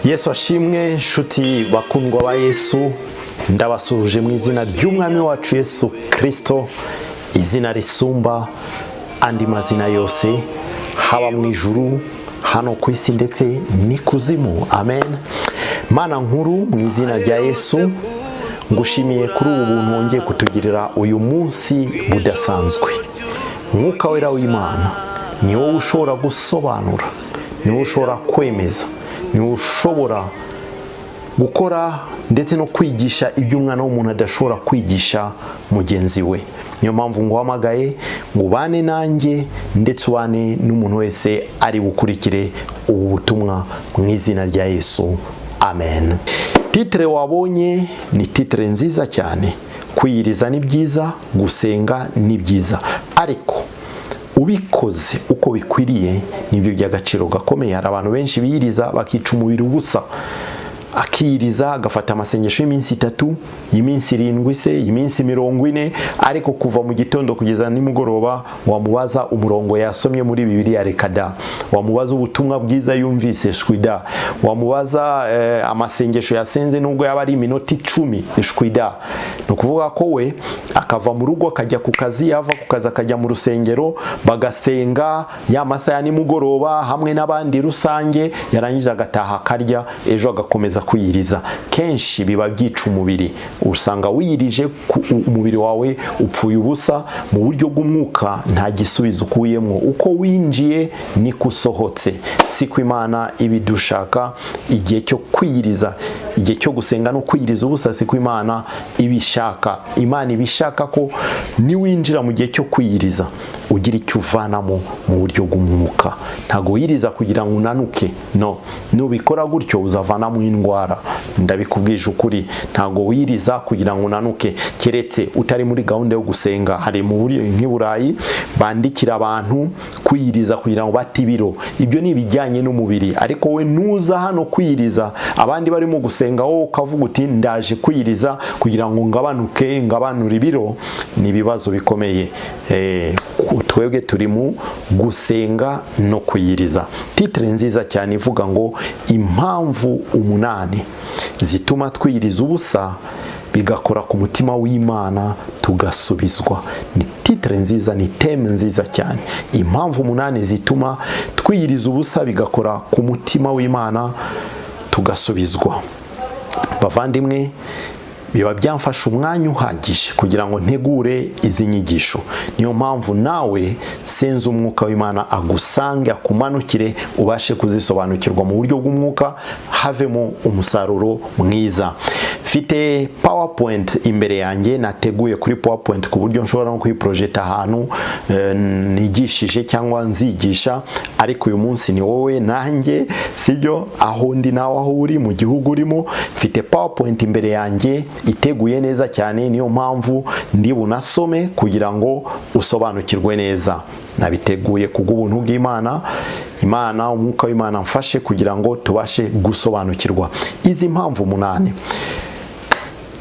Yesu ashimwe nshuti bakundwa ba Yesu, ndabasuhuje mu izina ry'umwami wacu Yesu Kristo, izina risumba andi mazina yose, haba mu ijuru, hano ku isi ndetse n'ikuzimu. Amen. Mana nkuru, mu izina rya Yesu ngushimiye kuri ubu buntu wongeye kutugirira uyu munsi budasanzwe. Mwuka wera w'Imana ni wowe ushobora gusobanura, ni wowe ushobora kwemeza, ni wowe ushobora gukora ndetse no kwigisha ibyo umwana w'umuntu adashobora kwigisha mugenzi we. Niyo mpamvu nguhamagaye ngo ubane nanjye ndetse ubane n'umuntu wese ari bukurikire ubu butumwa mu izina rya Yesu. Amen. Titre wabonye ni titre nziza cyane. Kwiyiriza ni byiza, gusenga ni byiza, ariko ubikoze uko bikwiriye nibyo by'agaciro gakomeye. Hari abantu benshi biyiriza bakica umubiri ubusa, akiyiriza agafata amasengesho y'iminsi 3, y'iminsi 7 se, y'iminsi 40, ariko kuva mu gitondo kugeza nimugoroba wamubaza umurongo yasomye muri Bibiliya rekada, wamubaza ubutumwa bwiza yumvise shwida, wamubaza amasengesho yasenze nubwo yaba ari iminota 10 shwida. No kuvuga ko we akava mu rugo akajya ku kazi, yava ku kazi akajya mu rusengero bagasenga ya masaha ya nimugoroba hamwe n'abandi rusange, yarangije agataha akarya, ejo agakomeza kwiyiriza. Kenshi biba byica umubiri, usanga wiyirije umubiri wawe upfuye ubusa. Mu buryo bw'umwuka nta gisubizo ukuyemo, uko winjiye niko usohotse. Siko Imana ibidushaka. Igihe cyo kwiyiriza, igihe cyo gusenga no kwiyiriza ubusa siko Imana ibishaka. Imana ibishaka ko niwinjira mu gihe cyo kwiyiriza ugira icyo uvanamo mu buryo bw'umwuka. Ntago wiyiriza kugira ngo unanuke, no. Nubikora gutyo uzavanamo indwara, ndabikubwije ukuri. Ntago wiyiriza kugira ngo unanuke, keretse utari muri gahunda yo gusenga. Hari mu buryo nk'Iburayi bandikira abantu kwiyiriza kugira ngo bate ibiro, ibyo ni ibijyanye n'umubiri. Ariko we nuza hano kwiyiriza, abandi barimo gusenga, wowe ukavuga uti ndaje kwiyiriza kugira ngo ngabanure ibiro, ni ibibazo bikomeye. Twebwe turi mu gusenga no kwiyiriza. Titre nziza cyane ivuga ngo impamvu 8 zituma twiyiriza ubusa bigakora ku mutima w'Imana tugasubizwa. Ni titre nziza, ni teme nziza cyane. Impamvu 8 zituma twiyiriza ubusa bigakora ku mutima w'Imana tugasubizwa. Bavandimwe, biba byamfasha umwanya uhagije kugira ngo ntegure izi nyigisho. Niyo mpamvu nawe senza umwuka w'Imana agusange, akumanukire, ubashe kuzisobanukirwa mu buryo bw'umwuka, havemo umusaruro mwiza. Mfite PowerPoint imbere yanjye, nateguye kuri PowerPoint ku buryo nshobora no kuyiprojecta ahantu nigishije cyangwa nzigisha. Ariko uyu munsi ni wowe nanjye, sibyo? Aho ndi nawe aho uri, mu gihugu urimo, mfite PowerPoint imbere yanjye iteguye neza cyane. Niyo mpamvu ndi bunasome kugira ngo usobanukirwe neza. Nabiteguye kubw'ubuntu bw'Imana. Imana, umwuka w'Imana mfashe kugira ngo tubashe gusobanukirwa izi mpamvu 8.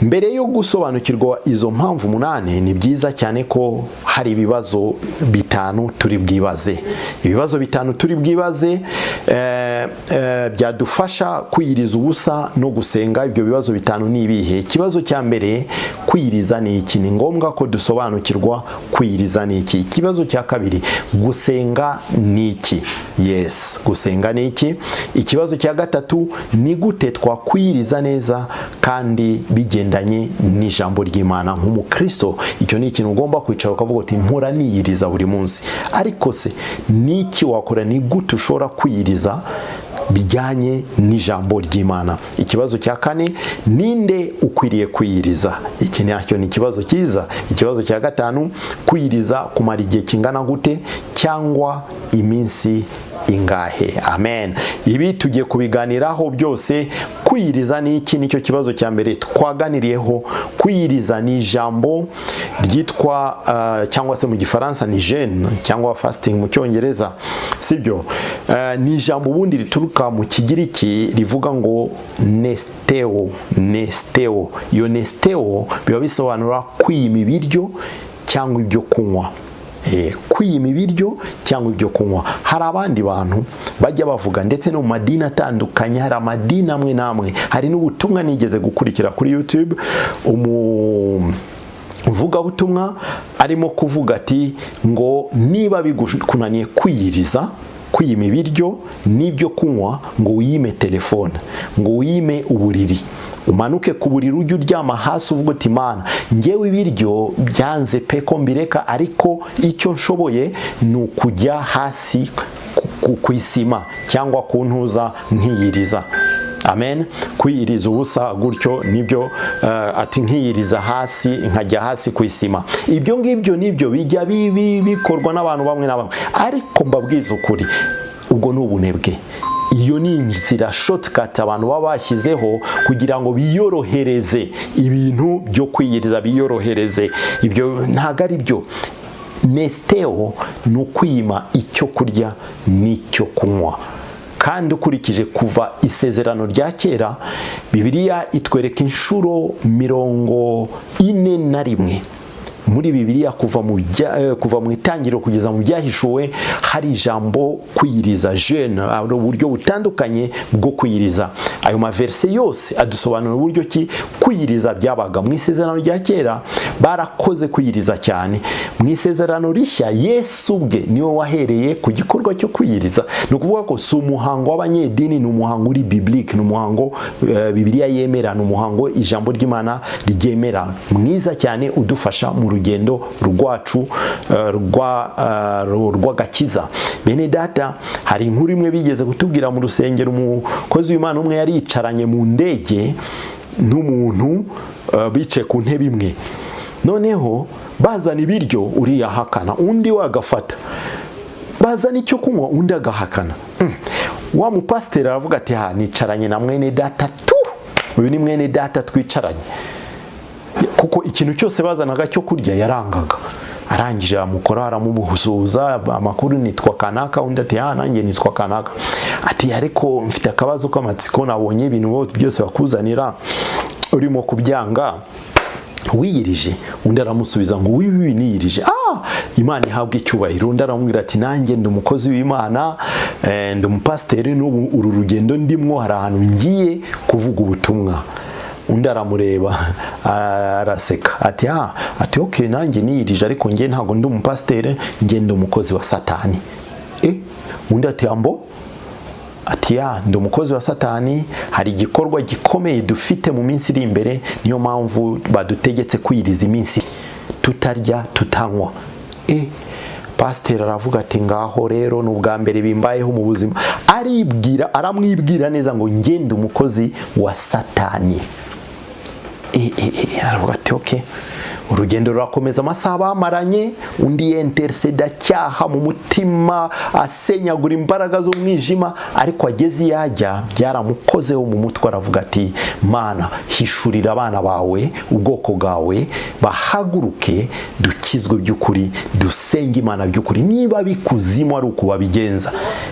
Mbere yo gusobanukirwa izo mpamvu 8, ni byiza cyane ko hari ibibazo 5 turi bwibaze. Ibibazo 5 turi bwibaze byadufasha kwiyiriza ubusa no gusenga. Ibyo bibazo 5 ni ibihe? Ikibazo cya mbere, kwiyiriza ni iki? Ni ngombwa ko dusobanukirwa kwiyiriza ni iki. Ikibazo cya kabiri, gusenga ni iki? Yes, gusenga ni iki? Ikibazo cya gatatu, ni gute twakwiyiriza neza kandi bigendanye n'ijambo ry'Imana nk'umukristo? Icyo ni ikintu ugomba kwicara ukavuga uti mpora niyiriza buri munsi. Ariko se niki wakora? Ni gute ushobora kwiyiriza bijyanye n'ijambo ry'Imana? Ikibazo cya kane, ninde ukwiriye kwiyiriza? Iki nacyo ni ikibazo cyiza. Ikibazo cya gatanu, kwiyiriza kumara igihe kingana gute cyangwa iminsi ingahe? Amen. Ibi tugiye kubiganiraho byose. Kwiyiriza ni iki? Nicyo kibazo cya mbere twaganiriyeho. Kwiyiriza ni ijambo ryitwa cyangwa se mu gifaransa ni jeûne cyangwa fasting mu cyongereza, sibyo? Ni ijambo ubundi rituruka mu Kigiriki rivuga ngo nesteo. Iyo nesteo biba bisobanura kwima ibiryo cyangwa ibyo kunywa. kwiyima ibiryo cyangwa ibyo kunywa. Hari abandi bantu bajya bavuga, ndetse no mu madini atandukanye, hari amadini amwe n'amwe, hari n'ubutumwa nigeze gukurikira kuri YouTube, umuvugabutumwa arimo kuvuga ati ngo niba bikunaniye kwiyima ibiryo n'ibyo kunywa, ngo wiyime telefone, ngo wiyime uburiri, umanuke ku buriri ujye uryama hasi uvuga uti Mana, ngewe ibiryo byanze pe ko mbireka, ariko icyo nshoboye ni ukujya hasi ku isima cyangwa ku ntuza nkiyiriza. Amen. Kwiyiriza ubusa gutyo nibyo, ati nkiyiriza hasi, nkajya hasi ku isima. Ibyo ngibyo nibyo bijya bikorwa n'abantu bamwe na bamwe, ariko mbabwiza ukuri, ubwo ni ubunebwe. Iyo ni inzira shortcut abantu baba bashyizeho kugira ngo biyorohereze ibintu byo kwiyiriza, biyorohereze. Ibyo ntago ari byo. Nesteo ni ukwima icyo kurya n'icyo kunywa. Kandi ukurikije kuva isezerano rya kera, Bibiliya itwereka inshuro 41 muri Bibiliya, kuva mu itangiriro kugeza mu byahishuwe, hari ijambo kwiyiriza, jeûne, uburyo butandukanye bwo kwiyiriza. Ayo maverse yose adusobanura uburyo ki kwiyiriza byabaga. Mu isezerano rya kera barakoze kwiyiriza cyane. Mu isezerano rishya Yesu ubwe niwe wahereye ku gikorwa cyo kwiyiriza. Ni ukuvuga ko si umuhango w'abanyedini, ni umuhango uri biblique, ni umuhango Bibiliya yemera, ni umuhango ijambo ry'Imana ryemera, mwiza cyane, udufasha mu rugendo rwacu rw'agakiza. Bene data, hari inkuru imwe bigeze kutubwira mu rusengero, umukozi w'Imana umwe yari yicaranye mu ndege n'umuntu, bicaye ku ntebe imwe, noneho bazana ibiryo, uriya ahakana, undi we agafata, bazana icyo kunywa, undi agahakana. Wa mupasiteri aravuga ati nicaranye na mwene data tu, uyu ni mwene data twicaranye, kuko ikintu cyose bazanaga cyo kurya yarangaga. Arangije amukora, aramubuhuza, amakuru nitwa kanaka, undi ati nanjye nitwa kanaka. Ati ariko mfite akabazo k'amatsiko, nabonye ibintu byose bakuzanira urimo kubyanga, wiyirije? Undi aramusubiza ngo wibi niyirije. Imana ihabwa icyubahiro. Undi aramubwira ati nanjye ndi umukozi w'Imana, ndi umupasiteri, n'ubu uru rugendo ndimwo hari ahantu ngiye kuvuga ubutumwa. Undi aramureba araseka ati okay, nanjye niyirije, ariko ngiye ntago ndi umupasiteri, ngiye ndi umukozi wa Satani. Undi ati ambo? Ati ndi umukozi wa Satani, hari igikorwa gikomeye dufite mu minsi iri imbere, niyo mpamvu badutegetse kwiyiriza iminsi, tutarya tutanywa. Pasiteri aravuga ati ngaho rero ni ubwa mbere bimbayeho mu buzima. Aramwibwira neza ngo ngiye ndi umukozi wa Satani. Aravuga ati okay. Urugendo rurakomeza, amasaha bamaranye, undi yenterseda cyaha mu mutima, asenyagura imbaraga z'umwijima, ariko ageze yajya byaramukozeho mu mutwe. Aravuga ati Mana, hishurira abana bawe, ubwoko bwawe, bahaguruke dukizwe by'ukuri, dusenge Imana by'ukuri. Niba bikuzimu ari uko babigenza,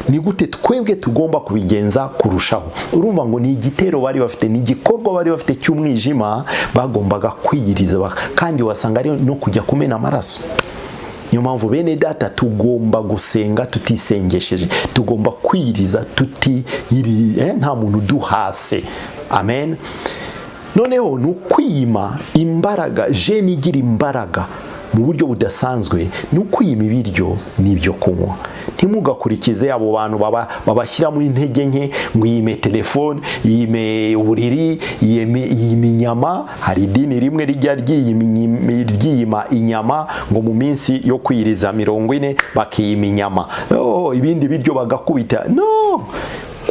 ni gute twebwe tugomba kubigenza kurushaho? Urumva ngo ni igitero bari bafite, ni igikorwa bari bafite cy'umwijima, bagombaga kwiyiriza, kandi wasanga ari no kujya kumena amaraso. Niyo mpamvu bene data tugomba gusenga tutisengesheje, tugomba kwiriza nta muntu duhase. Amen. Noneho ni ukwima imbaraga, jeni igira imbaraga mu buryo budasanzwe, ni ukwima ibiryo n'ibyo kunywa. Ntimugakurikize abo bantu babashyiramo intege nke, ngo yime telefone, yime uburiri, yime inyama. Hari idini rimwe rijya ryiyima inyama, ngo mu minsi yo kwiriza 40 bakiyima inyama, ibindi biryo bagakubita. No,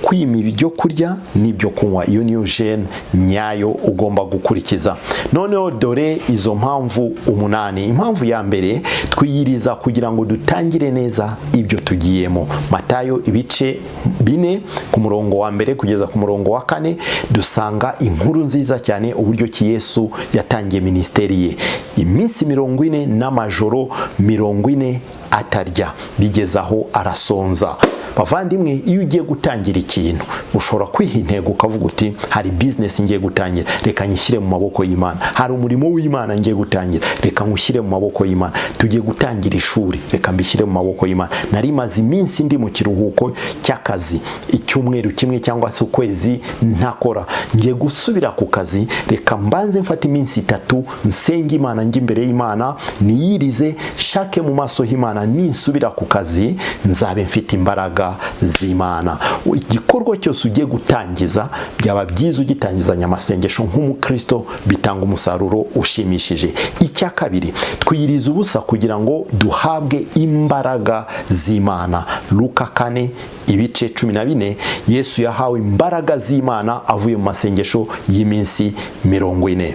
kwima ibyo kurya n'ibyo kunywa, iyo niyo jene nyayo ugomba gukurikiza. Noneho dore izo mpamvu 8. Impamvu ya mbere, twiyiriza kugira ngo dutangire neza ibyo tugiyemo. Matayo ibice 4 ku murongo wa 1 kugeza ku murongo wa 4 dusanga inkuru nziza cyane uburyo ki Yesu yatangiye ministeri ye. Iminsi 40 n'amajoro 40 atarya, bigeze aho arasonza. Bavandimwe, iyo ugiye gutangira ikintu ushobora kwiha intego ukavuga uti hari business ngiye gutangira, reka nyishyire mu maboko y'Imana. Hari umurimo w'Imana ngiye gutangira, reka nywushyire mu maboko y'Imana. Tugiye gutangira ishuri, reka mbishyire mu maboko y'Imana. Nari maze iminsi ndi mu kiruhuko cy'akazi, icyumweru kimwe cyangwa se ukwezi ntakora, ngiye gusubira ku kazi, reka mbanze mfata iminsi 3 nsenga Imana, njye imbere y'Imana niyirize, shake mu maso y'Imana, ninsubira ku kazi nzabe mfite imbaraga z'Imana. Igikorwa cyose ugiye gutangiza byaba byiza ugitangizanya amasengesho nk'umukristo, bitanga umusaruro ushimishije. Icya kabiri, twiyiriza ubusa kugira ngo duhabwe imbaraga z'Imana. Luka 4 ibice 14, Yesu yahawe imbaraga z'Imana avuye mu masengesho y'iminsi 40.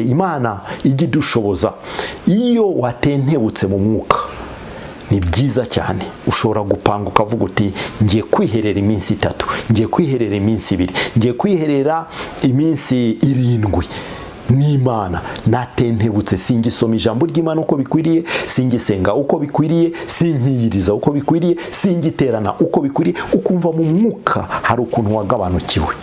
Imana ijya idushoboza. Iyo watentebutse mu mwuka, ni byiza cyane, ushobora gupanga ukavuga uti ngiye kwiherera iminsi 3, ngiye kwiherera iminsi 2, ngiye kwiherera iminsi 7 n'Imana. Natentebutse, singisoma ijambo ry'Imana uko bikwiriye, singisenga uko bikwiriye, sinkiyiriza uko bikwiriye, singiterana uko bikwiriye, ukumva mu mwuka hari ukuntu wagabanukiwe.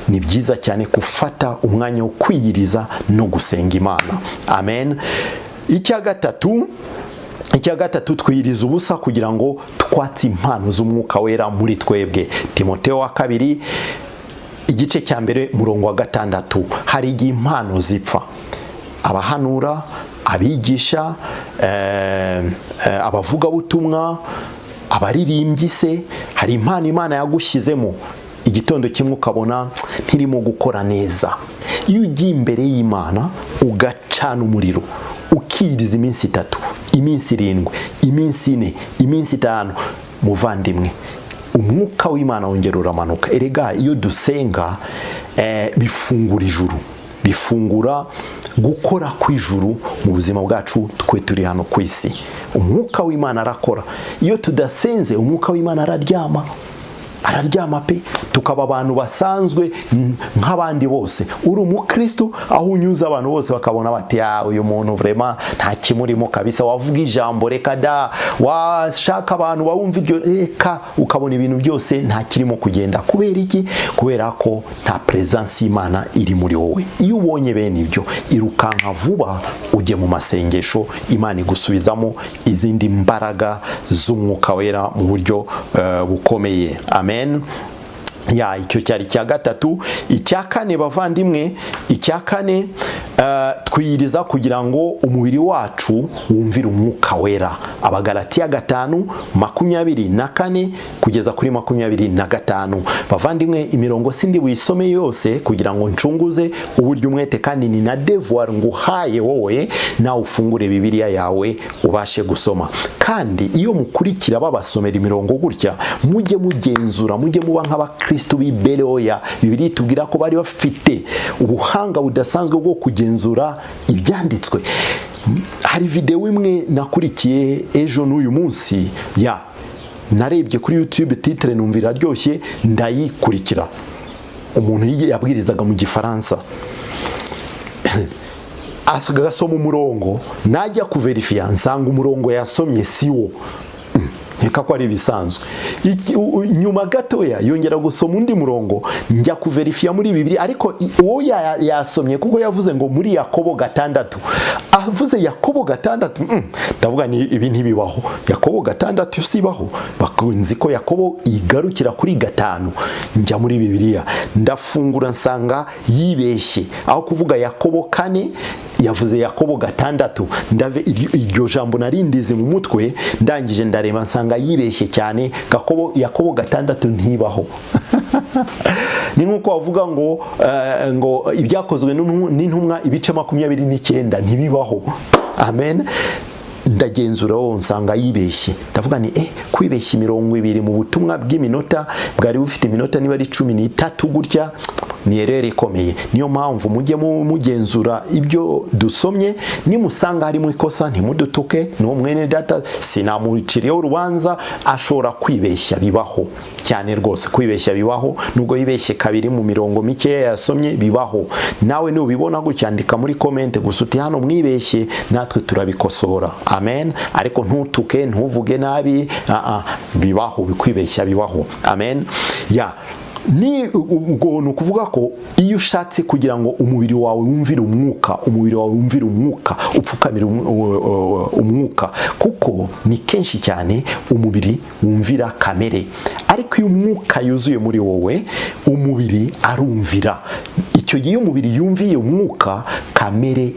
Ni byiza cyane gufata umwanya wo kwiyiriza no gusenga Imana. Amen. Icya gatatu, twiyiriza ubusa kugira ngo twatse impano z'Umwuka Wera muri twebwe. Timoteyo wa 2 igice cya mbere murongo wa 6, hari igihe impano zipfa. Abahanura, abigisha, abavugabutumwa, abaririmbyi se, hari impano Imana yagushyizemo, igitondo kimwe ukabona ntirimo gukora neza. Iyo ugiye imbere y'Imana ugacana umuriro, ukiriza iminsi 3, iminsi 7, iminsi 4, iminsi 5, muvandimwe, umwuka w'Imana wongera uramanuka. Erega iyo dusenga bifungura ijuru, bifungura gukora kw'ijuru mu buzima bwacu twe turi hano ku isi. Umwuka w'Imana arakora. Iyo tudasenze, umwuka w'Imana araryama pe, tukaba abantu basanzwe nk'abandi bose. Uri umukristo, aho unyuza abantu bose bakabona bati uyu muntu vraiment nta kimurimo kabisa, wavuga ijambo reka da, washaka abantu bawumva iryo reka, ukabona ibintu byose nta kirimo kugenda. Kubera iki? Kubera ko nta presence y'Imana iri muri wowe. Iyo ubonye bene ibyo, irukanka vuba ujye mu masengesho, Imana igusubizamo izindi mbaraga z'Umwuka Wera mu buryo bukomeye. Amen. Icyo cyari icya gatatu. Icya kane, bavandimwe, icya kane, twiyiriza kugira ngo umubiri wacu wumvire Umwuka Wera. Abagalatiya 5:24 kugeza kuri 25. Bavandimwe, imirongo sindi wisome yose kugira ngo ncunguze uburyo umwete, kandi ni na devoir nguhaye wowe nawe ufungure Bibiliya yawe ubashe gusoma. Kandi iyo mukurikira babasomera imirongo gutya, mujye mugenzura, mujye muba nk'abakristo b'ibereya. Bibiliya itubwira ko bari bafite ubuhanga budasanzwe bwo kugenzura ibyanditswe. Hari video imwe nakurikiye ejo n'uyu munsi, narebye kuri YouTube, titre numva iraryoshye, ndayikurikira. Umuntu yabwirizaga mu Gifaransa, agasoma umurongo, najya kuverifiya nsanga umurongo yasomye siwo. Nkeka ko ari ibisanzwe. Nyuma gatoya yongera gusoma undi murongo, njya kuverifiya muri Bibiliya, ariko uwo yasomye kuko yavuze ngo muri Yakobo 6. Avuze Yakobo 6, ndavuga ni ibi ntibibaho. Yakobo 6 sibaho. Bakunzi ko Yakobo igarukira kuri 5. Njya muri Bibiliya, ndafungura nsanga yibeshye. Aho kuvuga Yakobo 4 yavuze Yakobo 6. Ndave iryo jambo narindize mu mutwe, ndangije ndareba nsanga yibeshye cyane. Yakobo 6 ntibaho. Ni nkuko wavuga ngo ibyakozwe n'intumwa ibice 29 ntibibaho. Amen. Ndagenzura nsanga yibeshye. Ndavuga ni kwibeshya 20 mu butumwa bw'iminota bwari bufite iminota niba ari 13 gutya, ni erere ikomeye. Niyo mpamvu mujye mugenzura ibyo dusomye, nimusanga harimo ikosa ntimudutuke. N'uwo mwene data sinamuciriyeho urubanza, ashobora kwibeshya, bibaho cyane rwose, kwibeshya bibaho. Nubwo yibeshye kabiri mu mirongo mikeya yasomye, bibaho. Nawe nubibona gucyandika muri comment gusa uti hano mwibeshye, natwe turabikosora. Amen. Ariko ntutuke, ntuvuge nabi, bibaho, bikwibeshya bibaho. Amen. Ni ubwo ni ukuvuga ko iyo ushatse kugira ngo umubiri wawe wumvire umwuka, upfukamire umwuka, kuko ni kenshi cyane umubiri wumvira kamere, ariko iyo umwuka yuzuye muri wowe, umubiri arumvira. Icyo gihe umubiri yumviye umwuka, kamere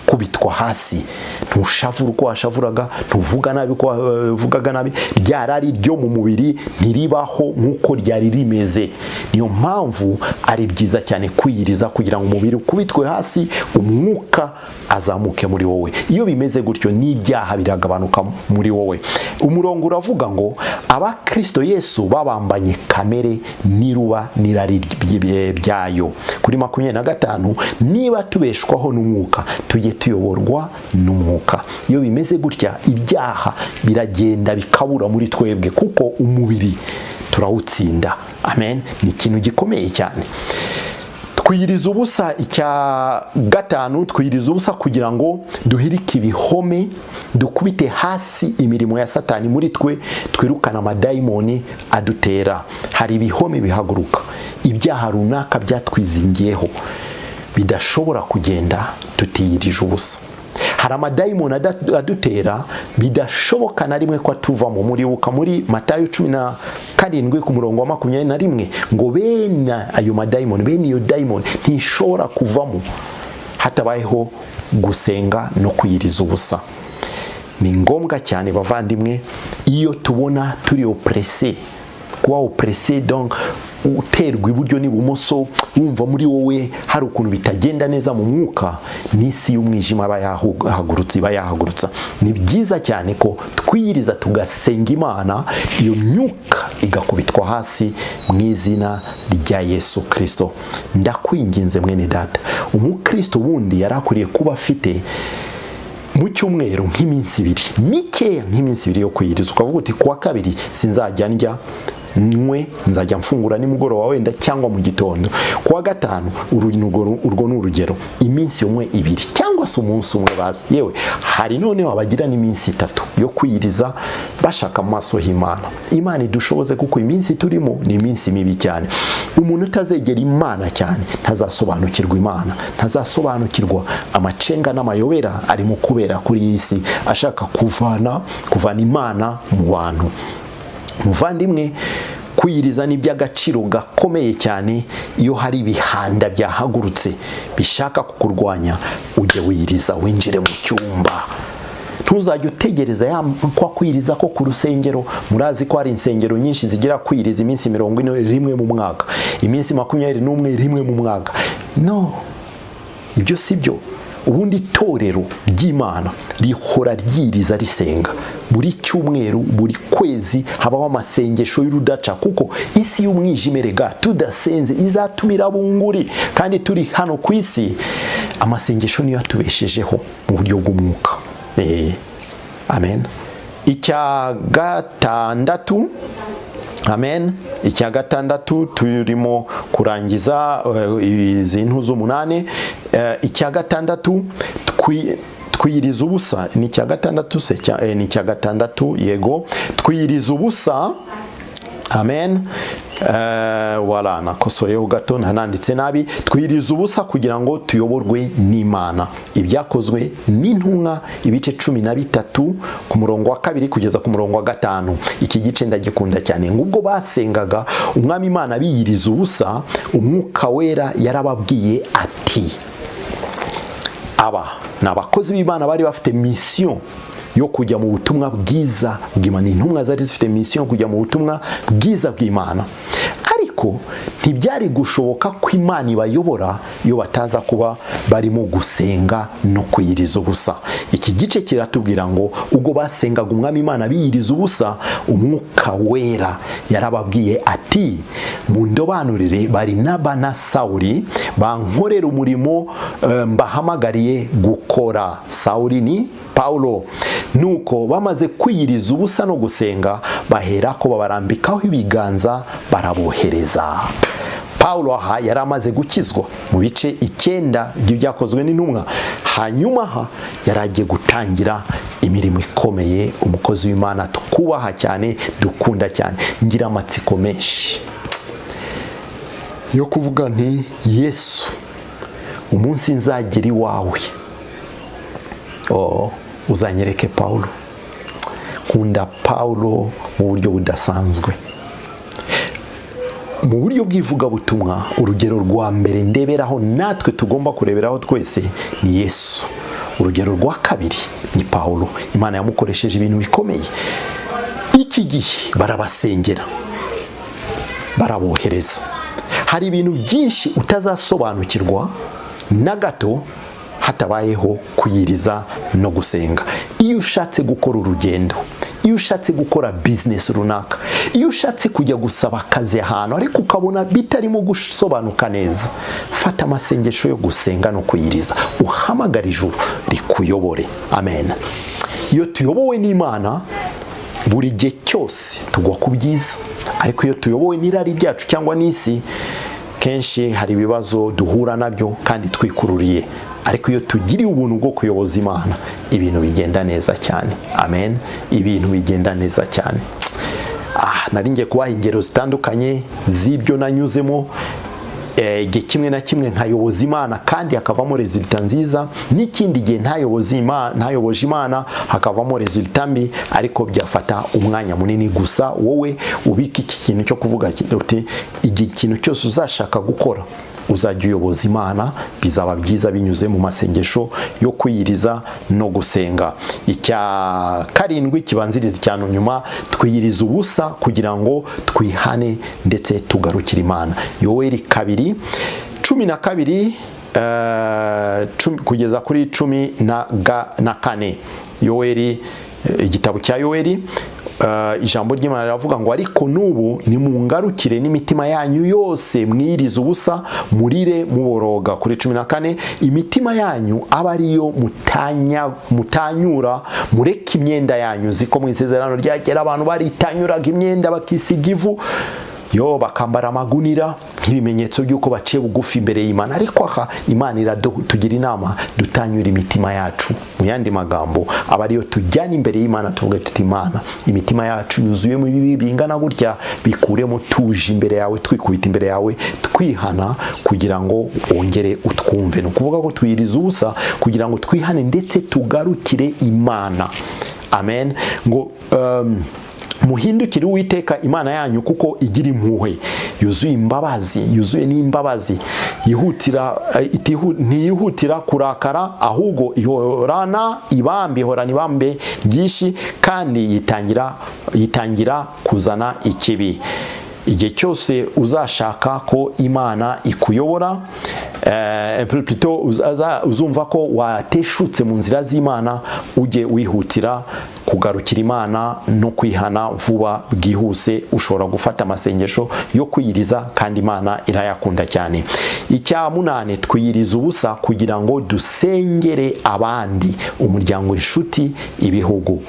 kubitwa hasi. Ntushavura uko washavuraga, ntuvuga nabi uko wavugaga nabi, ryarari ryo mu mubiri ntiribaho nk'uko ryari rimeze. Niyo mpamvu ari byiza cyane kwiyiriza kugira ngo umubiri ukubitwe hasi, umwuka azamuke muri wowe. Iyo bimeze gutyo, n'ibyaha biragabanuka muri wowe. Umurongo uravuga ngo abakristo Yesu babambanye kamere n'iruba n'irari byayo. Kuri 25, niba tubeshwaho n'umwuka, tujye tuyoborwa n'umwuka. Iyo bimeze gutya, ibyaha biragenda bikabura muri twebwe, kuko umubiri turawutsinda. Amen. Ni ikintu gikomeye cyane. Twiyiriza ubusa, icya 5, twiyiriza ubusa kugira ngo duhirike ibihome, dukubite hasi imirimo ya Satani muri twe, twirukana amadayimoni adutera. Hari ibihome bihaguruka, ibyaha runaka byatwizingiyeho, bidashobora kugenda tutiyirije ubusa. Hari amadayimoni adutera bidashoboka na rimwe ko atuvamo. Muribuka muri Matayo 17 ku murongo wa 21 ngo bene ayo madayimoni, bene iyo dayimoni ntishobora kuvamo hatabayeho gusenga no kwiyiriza ubusa. Ni ngombwa cyane bavandimwe, iyo tubona turi oppressé, kuba oppressé donc uterwa iburyo n'ibumoso, wumva muri wowe hari ukuntu bitagenda neza mu mwuka, n'isi y'umwijima bayahagurutsa. Ni byiza cyane ko twiyiriza tugasenga Imana, iyo myuka igakubitwa hasi mu izina rya Yesu Kristo. Ndakwinginze mwene data, umukristo wundi yarakwiriye kuba afite mu cyumweru nk'iminsi 2 mikeya, nk'iminsi 2 yo kwiyiriza. Ukavuga uti kuwa kabiri sinzajya ndya, nzajya mfungura nimugoroba wenda cyangwa mu gitondo. Kuwa gatanu, urwo ni urugero, iminsi umwe 2 cyangwa se umunsi umwe baza. Yewe hari noneho abagira n'iminsi 3 yo kwiyiriza bashaka amaso y'Imana. Imana idushoboze, kuko iminsi turimo ni iminsi mibi cyane. Umuntu utazegera Imana cyane ntazasobanukirwa Imana, ntazasobanukirwa amacenga n'amayobera arimo kubera kuri iyi si, ashaka kuvana Imana mu bantu. Muvandimwe, kwiyiriza ni by'agaciro gakomeye cyane. Iyo hari ibihanda byahagurutse bishaka kukurwanya, ujye wiyiriza, winjire mu cyumba. Ntuzajya utegereza kwa kwiyiriza ko ku rusengero. Murazi ko hari insengero nyinshi zigira kwiyiriza iminsi 40 rimwe mu mwaka, iminsi 21 rimwe mu mwaka. No, ibyo si byo. Ubundi itorero ry'Imana rihora ryiriza risenga. Buri cyumweru, buri kwezi habaho amasengesho y'urudaca, kuko isi y'umwijima erega tudasenze izatumira bunguri, kandi turi hano ku isi amasengesho niyo atubeshejeho mu buryo bw'umwuka. Amen. Icya 6, amen. Icya 6 turimo kurangiza izi ntu z'umunane. Icya 6 twiyiriza ubusa. Ni icya 6 se? Ni icya 6, yego. Twiyiriza ubusa. Amen. Wala nakosoyeho gato, nanditse nabi. Twiyiriza ubusa kugira ngo tuyoborwe n'Imana. Ibyakozwe n'intumwa ibice 13 ku murongo wa 2 kugeza ku murongo wa 5. Iki gice ndagikunda cyane. Ngubwo basengaga umwami Imana biyiriza ubusa, umwuka wera yarababwiye ati, aba n'abakozi b'Imana bari bafite mission yo kujya mu butumwa bwiza bw'Imana. Intumwa zari zifite mission yo kujya mu butumwa bwiza bw'Imana, ariko ntibyari gushoboka ko Imana ibayobora iyo bataza kuba barimo gusenga no kwiyiriza ubusa. Iki gice kiratubwira ngo ubwo basengaga umwami Imana biyiriza ubusa, umwuka wera yarababwiye ati, ati mundobanurire Barinaba na Sawuli bankorera umurimo mbahamagariye gukora. Sawuli ni Paulo. Nuko bamaze kwiyiriza ubusa no gusenga baherako babarambikaho ibiganza barabohereza. Paulo aha yari amaze gukizwa mu bice 9 by'ibyakozwe n'intumwa. Hanyuma aha yari agiye gutangira imirimo ikomeye, umukozi w'Imana tukubaha cyane, dukunda cyane, ngira amatsiko menshi yo kuvuga nti Yesu, umunsi nzagera iwawe uzanyereke Paulo. Kunda Paulo mu buryo budasanzwe, mu buryo bw'ivugabutumwa. Urugero rwa mbere ndeberaho, natwe tugomba kureberaho twese, ni Yesu. Urugero rwa kabiri ni Paulo. Imana yamukoresheje ibintu bikomeye. Iki gihe barabasengera, barabohereza. Hari ibintu byinshi utazasobanukirwa na gato hatabayeho kuyiriza no gusenga. Iyo ushatse gukora urugendo, iyo ushatse gukora business runaka, iyo ushatse kujya gusaba akazi ahantu ariko ukabona bitarimo gusobanuka neza, fata amasengesho yo gusenga no kuyiriza, uhamagara ijuru rikuyobore. Amen. Iyo tuyobowe n'Imana buri gihe cyose tugwa ku byiza, ariko iyo tuyobowe n'irari ryacu cyangwa n'isi, kenshi hari ibibazo duhura nabyo kandi twikururiye. Ariko iyo tugiriye ubuntu bwo kuyoboza Imana, ibintu bigenda neza cyane. Amen. Ibintu bigenda neza cyane. Nari ngiye kubaha ingero zitandukanye z'ibyo nanyuzemo, igihe kimwe na kimwe nkayoboza Imana kandi hakavamo resulta nziza, n'ikindi gihe ntayoboje Imana hakavamo resulta mbi, ariko byafata umwanya munini. Gusa wowe ubika iki kintu cyo kuvuga uti igihe ikintu cyose uzashaka gukora uzajya uyoboza Imana, bizaba byiza binyuze mu masengesho yo kwiyiriza no gusenga. Icya karindwi kibanziriza cyane nyuma, twiyiriza ubusa kugira ngo twihane ndetse tugarukire Imana. Yoweri 2:12 kugeza kuri 14. Yoweri, igitabo cya Yoweri, ijambo ry'Imana riravuga ngo ariko nubu nimungarukire n'imitima yanyu yose, mwiriza ubusa, murire muboroga. Kuri 14, imitima yanyu aba ariyo mutanyura, mureke imyenda yanyu. Ziko mu isezerano rya kera abantu baritanyuraga imyenda bakisiga ivu, bakambara amagunira nk'ibimenyetso by'uko baciye bugufi imbere y'Imana. Ariko aha Imana iratugira inama dutanyura imitima yacu. Mu yandi magambo, aba ariyo tujyana imbere y'Imana tuvuga tuti Imana, imitima yacu yuzuyemo ibibi bingana gutya, bikuremo tuje imbere yawe, twikubita imbere yawe, twihana kugira ngo wongere utwumve. No kuvuga ko twiriza ubusa kugira ngo twihane ndetse tugarukire Imana. Amen. Ngo muhindukire Uwiteka Imana yanyu kuko igira impuhwe, yuzuye imbabazi, yuzuye n'imbabazi, ntiyihutira kurakara, ahubwo ihorana ibambe byinshi, kandi yitangira kuzana ikibi. Igihe cyose uzashaka ko Imana ikuyobora, uzumva ko wateshutse mu nzira z'Imana, ujye wihutira kugarukira Imana no kwihana vuba bwihuse. Ushobora gufata amasengesho yo kwiyiriza kandi Imana irayakunda cyane. Icya 8, twiyiriza ubusa kugira ngo dusengere abandi, umuryango, inshuti, igihugu.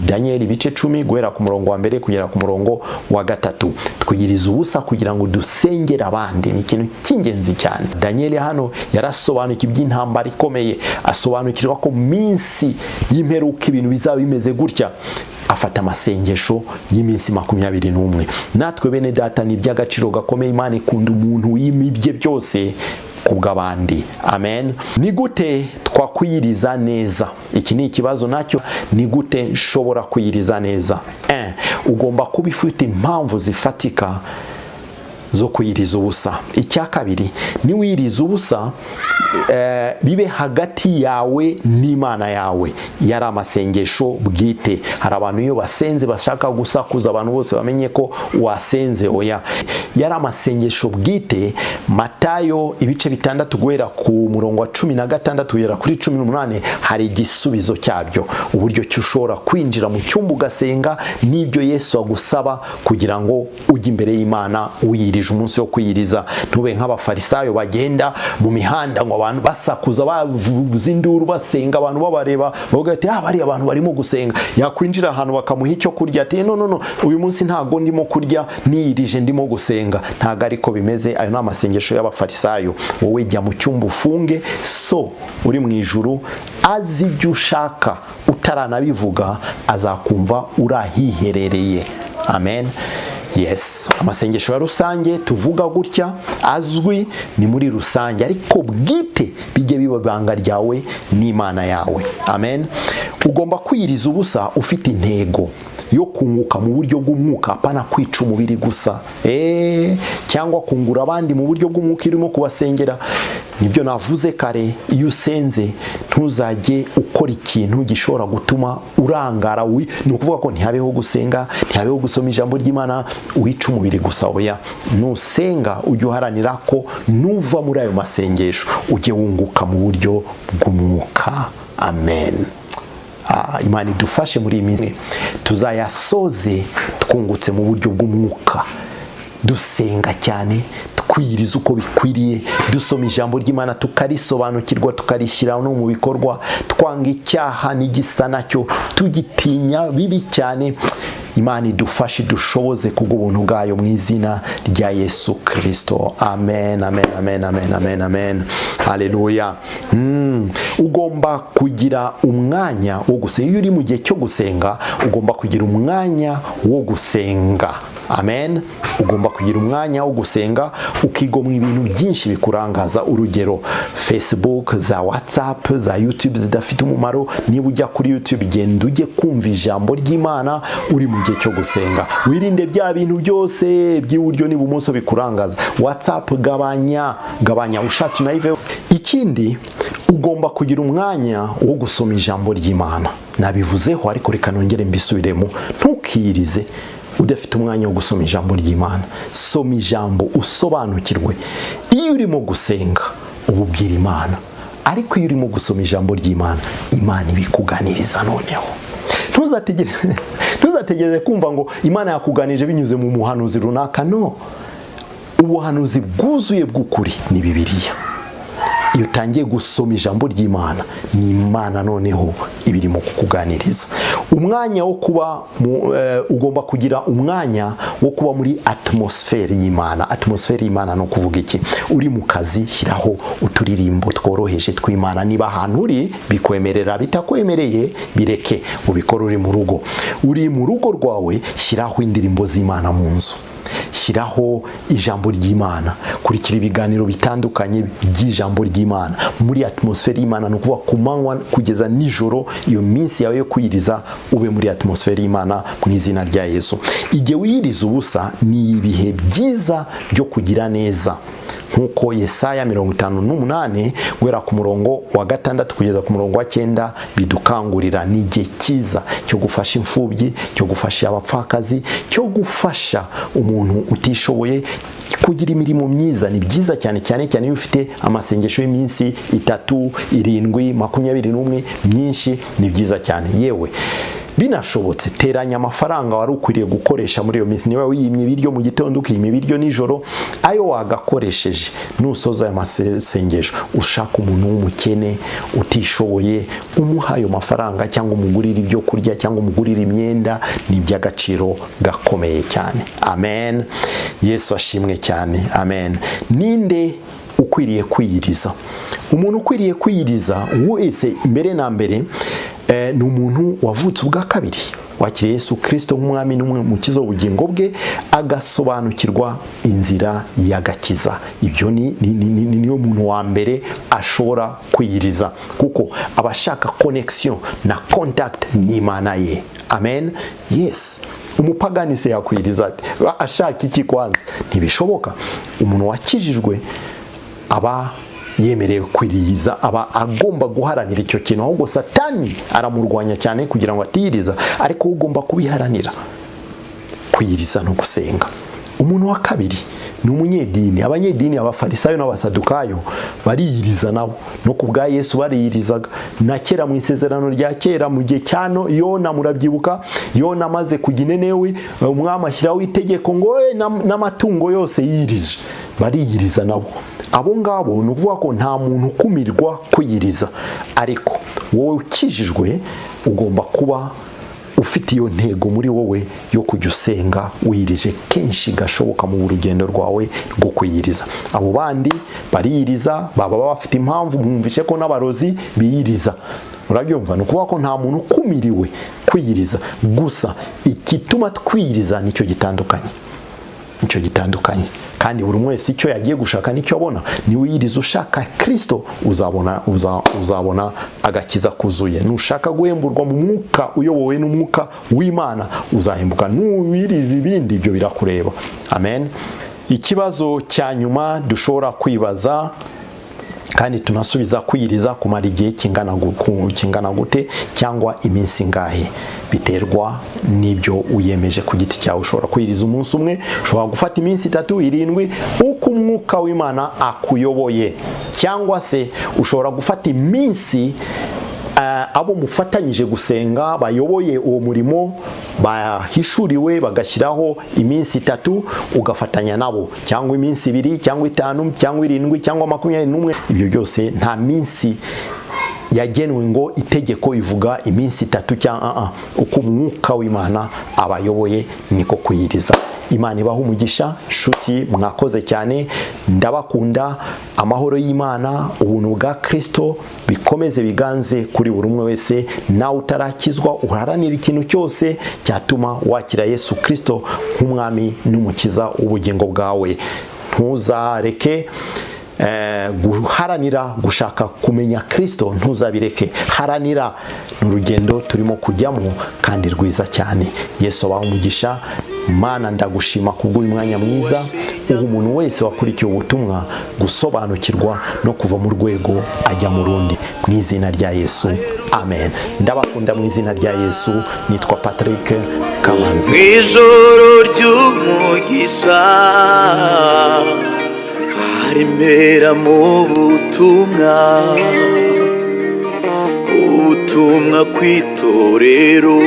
Daniel ibice 10 guhera ku murongo wa mbere kugera ku murongo wa 3. Twiyiriza ubusa kugira ngo dusengere abandi, ni ikintu cy'ingenzi cyane. Daniel hano yarasobanukiwe iby'intambara ikomeye, asobanukirwa ko minsi y'imperuka ibintu bizaba bimeze gutya, afata amasengesho y'iminsi 21. Natwe bene data, ni by'agaciro gakomeye. Imana ikunda umuntu w'imibye byose kubw'abandi. Amen. Ni gute twakwiyiriza neza? Iki ni ikibazo nacyo. Ni gute nshobora kwiyiriza neza? Ugomba kuba ufite impamvu zifatika zo kwiyiriza ubusa. Icya kabiri, ni wiyiriza ubusa bibe hagati yawe n'Imana yawe. Yari amasengesho bwite. Hari abantu iyo basenze bashaka gusakuza abantu bose bamenye ko wasenze. Oya, yari amasengesho bwite. Matayo ibice 6 guhera ku murongo wa 16 kugera kuri 18 hari igisubizo cyabyo, uburyo cyushobora kwinjira mu cyumba ugasenga n'ibyo Yesu agusaba kugira ngo ujye imbere y'Imana uyirije umunsi wo kwiyiriza. Ntube nk'abafarisayo bagenda mu mihanda ngo abantu basakuza bavuza induru basenga, abantu babareba bavuga ati bari abantu barimo gusenga. Yakwinjira ahantu bakamuha icyo kurya ati no uyu munsi ntago ndimo kurya niyirije ndimo gusenga. Ntago ariko bimeze. Ayo ni amasengesho y'abafarisayo. Wowe jya mu cyumba ufunge, so uri mu ijuru azi ibyo ushaka utaranabivuga azakumva urahiherereye. Amen. Yes, amasengesho ya rusange tuvuga gutya azwi ni muri rusange, ariko bwite bijye biba banga ryawe n'Imana yawe. Amen. Ugomba kwiyiriza ubusa ufite intego yo kunguka mu buryo bw'umwuka, apana kwica umubiri gusa cyangwa kungura abandi mu buryo bw'umwuka irimo kubasengera. Nibyo navuze kare, iyo usenze ntuzajye ukora ikintu gishobora gutuma urangara. Ni ukuvuga ko ntihabeho gusenga, ntihabeho gusoma ijambo ry'Imana wica umubiri gusa. Oya, nusenga ujye uharanira ko nuva muri ayo masengesho ujye wunguka mu buryo bw'umwuka. Amen. Imana idufashe muri iyi minsi tuzayasoze twungutse mu buryo bw'umwuka, dusenga cyane, twiyiriza uko bikwiriye, dusoma ijambo ry'Imana tukarisobanukirwa, tukarishyira no mu bikorwa, twanga icyaha n'igisa nacyo, tugitinya bibi cyane. Imana idufashe dushoboze kubw'ubuntu bwayo mu izina rya Yesu Kristo. Amen, amen, amen, amen, amen, amen. Haleluya. Ugomba kugira umwanya wo gusenga. Iyo uri mu gihe cyo gusenga ugomba kugira umwanya wo gusenga. Amen. Ugomba kugira umwanya wo gusenga ukigomwa ibintu byinshi bikurangaza. Urugero, Facebook, za WhatsApp, za YouTube zidafite umumaro. Niba ujya kuri YouTube genda ujye kumva ijambo ry'Imana uri mu gihe cyo gusenga. Wirinde bya bintu byose by'iburyo n'ibumoso bikurangaza. WhatsApp gabanya ushatse unayiveho. Ikindi, ugomba kugira umwanya wo gusoma ijambo ry'Imana. Nabivuzeho ariko reka nongere mbisubiremo. Ntukirize udafite umwanya wo gusoma ijambo ry'Imana. Soma ijambo usobanukirwe. Iyo urimo gusenga ububwira Imana, ariko iyo urimo gusoma ijambo ry'Imana, Imana ibikuganiriza noneho. Ntuzategereze kumva ngo Imana yakuganije binyuze mu muhanuzi runaka. No, ubuhanuzi bwuzuye bw'ukuri ni Bibiliya. Iyo utangiye gusoma ijambo ry'Imana, ni Imana noneho ibirimo kukuganiriza. Umwanya wo kuba ugomba kugira umwanya wo kuba muri atmosfere y'Imana. Atmosfere y'Imana no kuvuga iki? Uri mu kazi, shyiraho uturirimbo tworoheje tw'Imana. Niba ahantu uri bikwemerera, bitakwemereye bireke ubikora. Uri mu rugo, uri mu rugo rwawe, shyiraho indirimbo z'Imana mu nzu. Shyiraho ijambo ry'Imana, kurikira ibiganiro bitandukanye by'ijambo ry'Imana muri atmosfere y'Imana. No kuvuga ku manywa kugeza nijoro, iyo minsi yawe yo kwiyiriza ube muri atmosfere y'Imana mu izina rya Yesu. Igihe wiyiriza ubusa ni ibihe byiza byo kugira neza, nkuko Yesaya 58 guhera ku murongo wa 6 kugeza ku murongo wa 9 bidukangurira. Ni igihe cyiza cyo gufasha imfubyi, cyo gufasha abapfakazi, cyo gufasha umuntu utishoboye kugira imirimo myiza. Ni byiza cyane iyo ufite amasengesho y'iminsi 3, 7, 21 myinshi. Ni byiza cyane. Yewe binashobotse teranya amafaranga wari ukwiriye gukoresha muri iyo minsi. Niba wiyimye ibiryo mu gitondo, ukiyimye ibiryo nijoro, ayo wagakoresheje nusoza aya masengesho ushaka umuntu w'umukene utishoboye, umuha ayo mafaranga cyangwa umugurira ibyo kurya cyangwa umugurira imyenda. Ni iby'agaciro gakomeye cyane. Amen. Yesu ashimwe cyane. Amen. Ninde ukwiriye kwiyiriza? Umuntu ukwiriye kwiyiriza wese mbere na mbere ni umuntu wavutse ubwa kabiri, wakiriye Yesu Kristo nk'umwami n'umukiza w'ubugingo bwe, agasobanukirwa inzira y'agakiza. Ibyo niyo muntu wa mbere ashobora kwiyiriza, kuko abashaka connection na contact n'Imana ye. Amen. Yes. Umupagani se yakwiriza ashaka iki kwanza? Ntibishoboka. Umuntu wakijijwe aba yemerewe kwiriza, aba agomba guharanira icyo kintu. Ahubwo Satani aramurwanya cyane kugira ngo atiyiriza, ariko ugomba kubiharanira, kwiyiriza no gusenga. Umuntu wa kabiri ni umunyedini. Abanyedini, abafarisayo n'abasadukayo bariyiriza nabo, no ku bwa Yesu bariyirizaga. Na kera mu isezerano rya kera, mu gihe cyano Yona, murabyibuka, Yona amaze kujya i Ninewe, umwami ashyiraho itegeko ngo n'amatungo yose yirije. Bariyiriza nabo. Abo ngabo ni ukuvuga ko nta muntu ukumirwa kwiyiriza, ariko wowe ukijijwe ugomba kuba ufite iyo ntego muri wowe yo kujya usenga wiyirije kenshi gashoboka mu rugendo rwawe rwo kwiyiriza. Abo bandi bariyiriza, baba bafite impamvu. Mwumvishe ko n'abarozi biyiriza, urabyumva? Ni ukuvuga ko nta muntu ukumiriwe kwiyiriza, gusa igituma twiyiriza nicyo gitandukanye. Kandi buri wese icyo yagiye gushaka nicyo abona. Ni wiyiriza ushaka Kristo, uzabona agakiza kuzuye. Nushaka guhemburwa mu mwuka, uyobowe n'umwuka w'Imana, uzahembuka. Nuwiriza ibindi, ibyo birakureba. Amen. Ikibazo cya nyuma dushobora kwibaza kandi tunasubiza, kwiyiriza kumara igihe kingana gute cyangwa iminsi ngahe? Biterwa n'ibyo uyemeje ku giti cyawe. Ushobora kwiyiriza umunsi umwe, ushobora gufata iminsi 3, 7, uko umwuka w'Imana akuyoboye, cyangwa se ushobora gufata iminsi abo mufatanyije gusenga bayoboye uwo murimo bahishuriwe bagashyiraho iminsi 3 ugafatanya nabo, cyangwa iminsi 2 cyangwa 5 cyangwa 7 cyangwa 21. Ibyo byose nta minsi yagenwe ngo itegeko ivuga iminsi 3 cyangwa uko umwuka w'Imana abayoboye niko kwiyiriza. Imana ibaha umugisha. Nshuti, mwakoze cyane, ndabakunda. Amahoro y'Imana, ubuntu bwa Kristo bikomeze biganze kuri buri umwe wese. Nawe utarakizwa, uharanira ikintu cyose cyatuma wakira Yesu Kristo nk'umwami n'umukiza w'ubugingo bwawe. Ntuzareke guharanira gushaka kumenya Kristo, ntuzabireke. Haranira, n'urugendo turimo kujyamo kandi rwiza cyane. Yesu abaha umugisha. Mana, ndagushima kubw'uyu mwanya mwiza uha umuntu wese wakurikiye ubutumwa gusobanukirwa no kuva mu rwego ajya mu rundi, mu izina rya Yesu, amen. Ndabakunda mu izina rya Yesu. Nitwa Patrick Kamanzi. Ijoro ry'umugisha harimera mu butumwa kwitorero.